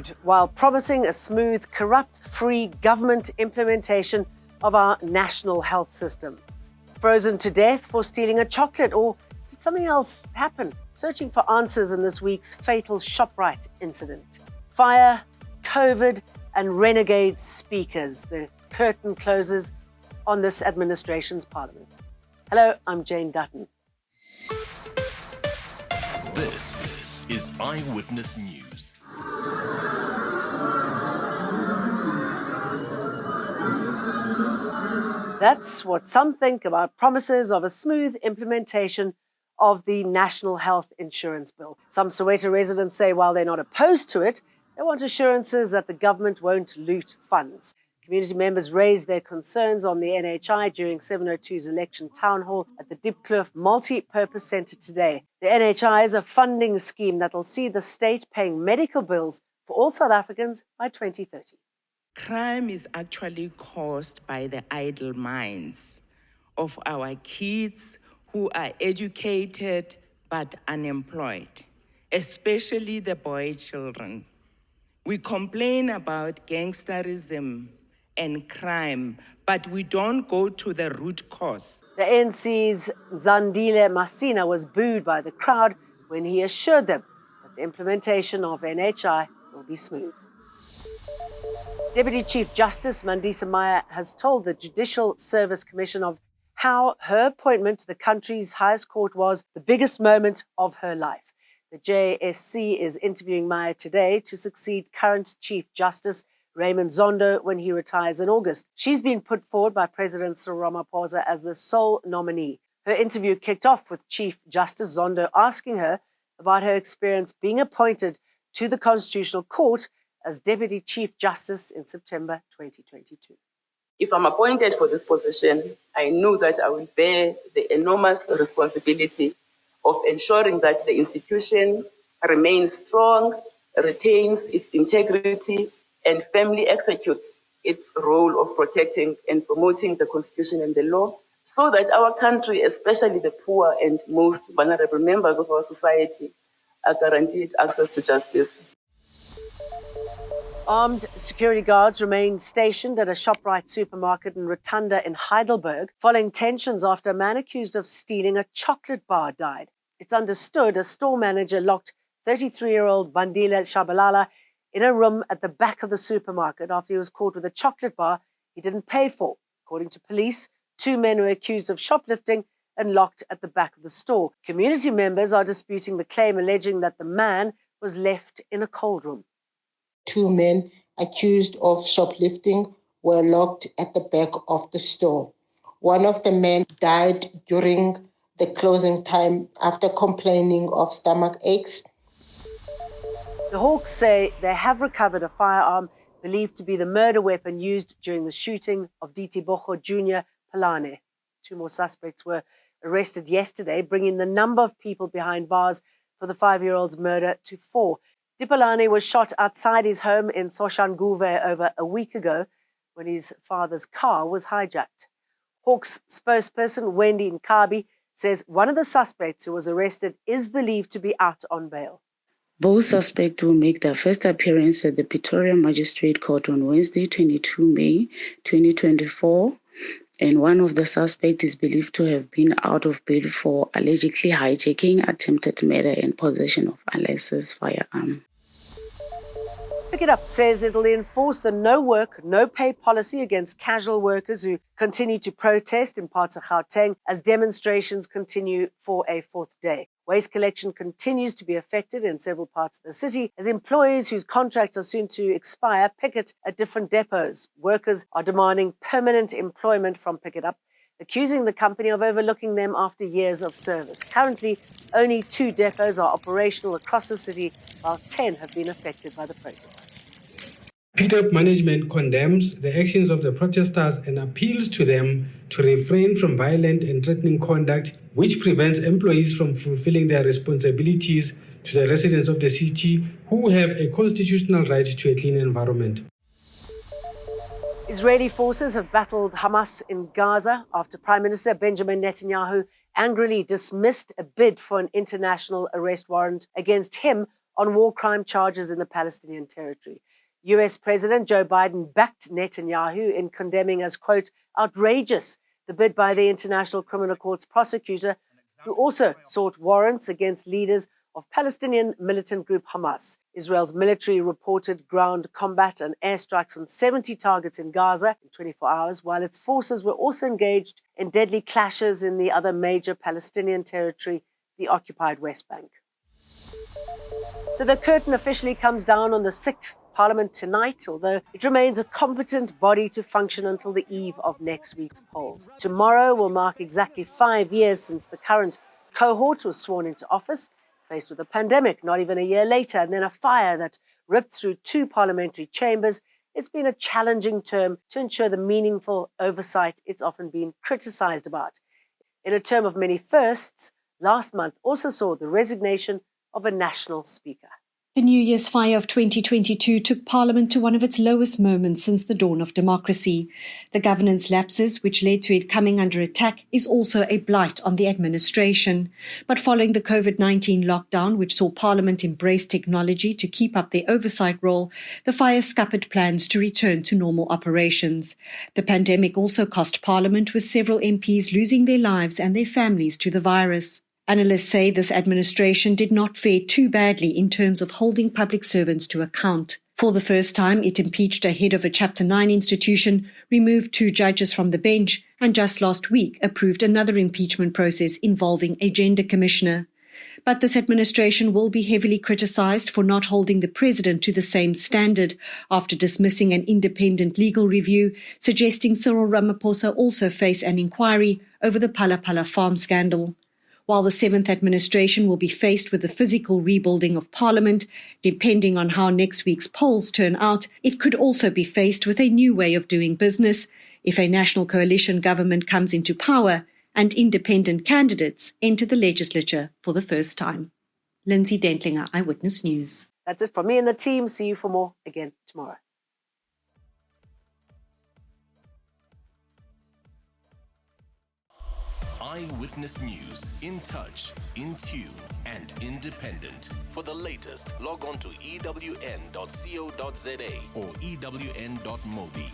booed while promising a smooth, corrupt-free government implementation of our national health system. Frozen to death for stealing a chocolate, or did something else happen? Searching for answers in this week's fatal Shopright incident. Fire, COVID, and renegade speakers. The curtain closes on this administration's parliament. Hello, I'm Jane Dutton. This is Eyewitness News. That's what some think about promises of a smooth implementation of the National Health Insurance Bill. Some Soweto residents say while they're not opposed to it, they want assurances that the government won't loot funds. Community members raised their concerns on the NHI during 702's election town hall at the Diepkloof Multi-Purpose Centre today. The NHI is a funding scheme that will see the state paying medical bills for all South Africans by 2030. Crime is actually caused by the idle minds of our kids who are educated but unemployed, especially the boy children. We complain about gangsterism and crime, but we don't go to the root cause. The ANC's Zandile Masina was booed by the crowd when he assured them that the implementation of NHI will be smooth. Deputy Chief Justice Mandisa Meyer has told the Judicial Service Commission of how her appointment to the country's highest court was the biggest moment of her life. The JSC is interviewing Meyer today to succeed current Chief Justice Raymond Zondo when he retires in August. She's been put forward by President Cyril Ramaphosa as the sole nominee. Her interview kicked off with Chief Justice Zondo asking her about her experience being appointed to the Constitutional Court as Deputy Chief Justice in September 2022. If I'm appointed for this position, I know that I will bear the enormous responsibility of ensuring that the institution remains strong, retains its integrity, and firmly executes its role of protecting and promoting the Constitution and the law, so that our country, especially the poor and most vulnerable members of our society, are guaranteed access to justice. Armed security guards remain stationed at a Shopright supermarket in Rotunda in Heidelberg, following tensions after a man accused of stealing a chocolate bar died. It's understood a store manager locked 33-year-old Bandile Shabalala in a room at the back of the supermarket after he was caught with a chocolate bar he didn't pay for. According to police, 2 men were accused of shoplifting and locked at the back of the store. Community members are disputing the claim, alleging that the man was left in a cold room. 2 men accused of shoplifting were locked at the back of the store. One of the men died during the closing time after complaining of stomach aches. The Hawks say they have recovered a firearm believed to be the murder weapon used during the shooting of Ditebogo Jr. Palane. 2 more suspects were arrested yesterday, bringing the number of people behind bars for the 5-year-old's murder to 4. Dipalane was shot outside his home in Soshanguve over a week ago when his father's car was hijacked. Hawks spokesperson Wendy Nkabi says one of the suspects who was arrested is believed to be out on bail. Both suspects will make their first appearance at the Pretoria Magistrate Court on Wednesday, 22 May 2024, and one of the suspects is believed to have been out of bail for allegedly hijacking, attempted murder, and possession of a licensed firearm. Pick It Up says it'll enforce the no work, no pay policy against casual workers who continue to protest in parts of Gauteng as demonstrations continue for a 4th day. Waste collection continues to be affected in several parts of the city as employees whose contracts are soon to expire picket at different depots. Workers are demanding permanent employment from Pick It Up, accusing the company of overlooking them after years of service. Currently, only 2 depots are operational across the city, while 10 have been affected by the protests. Pick It Up management condemns the actions of the protesters and appeals to them to refrain from violent and threatening conduct, which prevents employees from fulfilling their responsibilities to the residents of the city who have a constitutional right to a clean environment. Israeli forces have battled Hamas in Gaza after Prime Minister Benjamin Netanyahu angrily dismissed a bid for an international arrest warrant against him on war crime charges in the Palestinian territory. US President Joe Biden backed Netanyahu in condemning as, quote, outrageous the bid by the International Criminal Court's prosecutor, who also sought warrants against leaders of Palestinian militant group Hamas. Israel's military reported ground combat and airstrikes on 70 targets in Gaza in 24 hours, while its forces were also engaged in deadly clashes in the other major Palestinian territory, the occupied West Bank. So the curtain officially comes down on the 6th Parliament tonight, although it remains a competent body to function until the eve of next week's polls. Tomorrow will mark exactly 5 years since the current cohort was sworn into office, faced with a pandemic not even a year later, and then a fire that ripped through 2 parliamentary chambers. It's been a challenging term to ensure the meaningful oversight it's often been criticised about. In a term of many firsts, last month also saw the resignation of a national speaker. The New Year's fire of 2022 took Parliament to one of its lowest moments since the dawn of democracy. The governance lapses, which led to it coming under attack, is also a blight on the administration. But following the COVID-19 lockdown, which saw Parliament embrace technology to keep up their oversight role, the fire scuppered plans to return to normal operations. The pandemic also cost Parliament, with several MPs losing their lives and their families to the virus. Analysts say this administration did not fare too badly in terms of holding public servants to account. For the first time, it impeached a head of a Chapter 9 institution, removed 2 judges from the bench, and just last week approved another impeachment process involving a gender commissioner. But this administration will be heavily criticised for not holding the president to the same standard, after dismissing an independent legal review suggesting Cyril Ramaphosa also face an inquiry over the Phala Phala farm scandal. While the 7th administration will be faced with the physical rebuilding of Parliament, depending on how next week's polls turn out, it could also be faced with a new way of doing business if a national coalition government comes into power and independent candidates enter the legislature for the first time. Lindsay Dentlinger, Eyewitness News. That's it from me and the team. See you for more again tomorrow. Eyewitness News, in touch, in tune, and independent. For the latest, log on to ewn.co.za or ewn.mobi.